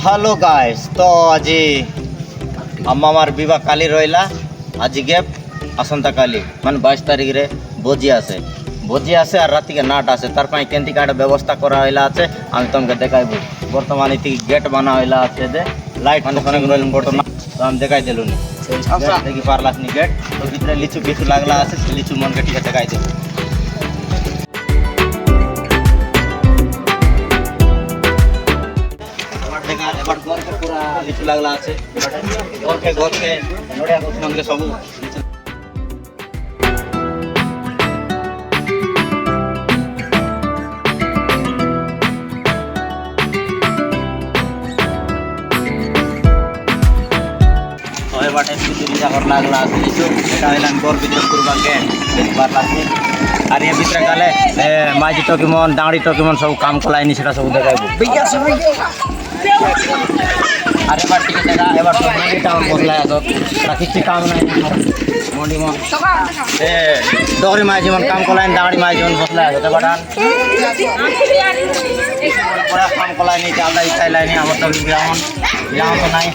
Hello guys, তো আজি আমার বিবাহ কালি রইলা। আজকে আসন্তা কালি মানে 22 তারিখে ভোজি আছে আর রাতিকে নাট আছে। তার পাই কেন্তি কাটা ব্যবস্থা করা হইলা আছে, আমি তোমাকে দেখাইব। বর্তমানে গেট বানা হইলা আছে, যে লাইট মানে অনেক রইল বর্তমান, তো আমি দেখাই দিলুনি দেখি পারলাস নি গেট। তো ভিতরে লিচু কিছু লাগলা আছে, লিচু মনকে ঠিক আছে দেখাই দেব। এবার গরকে পুরা লিচু লাগলা আছে, গরকে নড়িয়া মনকে সবু বাটে পিছুরি জাগর লাগলা আছে লিচু। এটা হইলাম গর ভিতরে করবা গেট দেখবার লাগছে। আর এর ভিতরে গেলে মাঝি টকিমন দাঁড়ি টকিমন সব কাম কলাইনি, সেটা সব দেখাইব। আর এবার ঠিক আছে, এবার সব মন্ডিটা আমার বসলাই আস, কিছু কাম নাই মন্ডি মন ডগরি মাঝি মন কাম কলাইন, দাঁড়ি মাঝি মন বসলাই আস। এবার কাম কলাইনি, চালদা ইচ্ছাই লাইনি আমার তো গ্রামন তো নাই।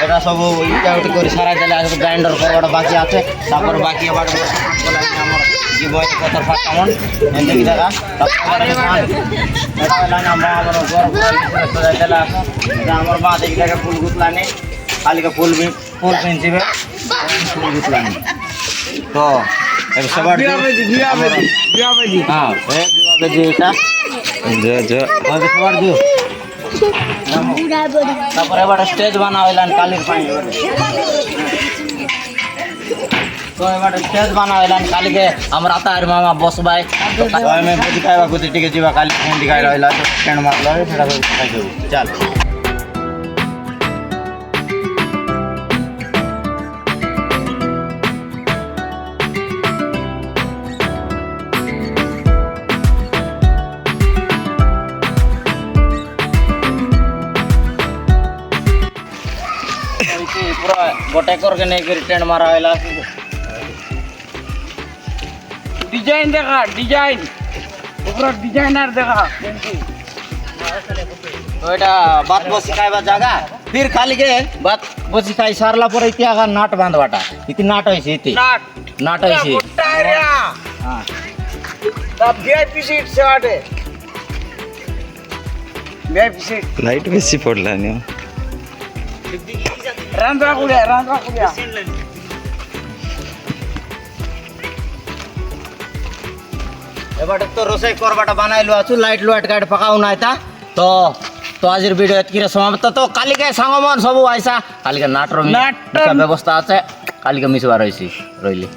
এটা সব ইটা উঠি করে সারাই দিলে আসবে। গ্রাইন্ডার করবাটা বাকি আছে, তারপর বাকি আবার আমার জীবন কত ফাট কেমন দেখি দেখা। এটা হইলাম আমরা আমার গরম সজাই দিলে আসো। আমার মা দেখি দেখে ফুল গুতলানি, কালিকে ফুল পিনছিবে ফুল গুতলানি। তো সবার সবার দিও। তারপরে এবার স্টেজ বানা হইলাম কালির পানি। তো এবার স্টেজ বানা হইলাম কালিকে আমরা তার মামা বসবাই আমি বুঝি খাইবা কুচি টিকে যাবা। কালি ফোন দিখাই রইলা ট্রেন মারলো, সেটা খাই দেবো। চাল पूरा गोटे करके नहीं कर टेंट मारा है डिजाइन देखा, डिजाइन पूरा डिजाइनर देखा। तो এটা বাত বসি খাইবা জায়গা, ফির খালি কে বাত বসি খাই সারলা পরে ইতি আগা নাট বাঁধবাটা ইতি নাট হইছে, ইতি নাট হইছে। हां तब ভিআইপি সিট সেবাটে ভিআইপি সিট লাইট বেশি পড়লানি রান্দ্রা কুড়িয়া এবারে তো রোষাই করবাটা বানাইলো আছু, লাইট লাইট গাড়ি পাকাও নাই তা। তো তো আজের ভিডিও এতকিরে সমাপ্ত। তো কালিকে সাংগমন সবু আইসা, কালিকে নাটর ব্যবস্থা আছে, কালিকে মিশবার হইছি রইলি।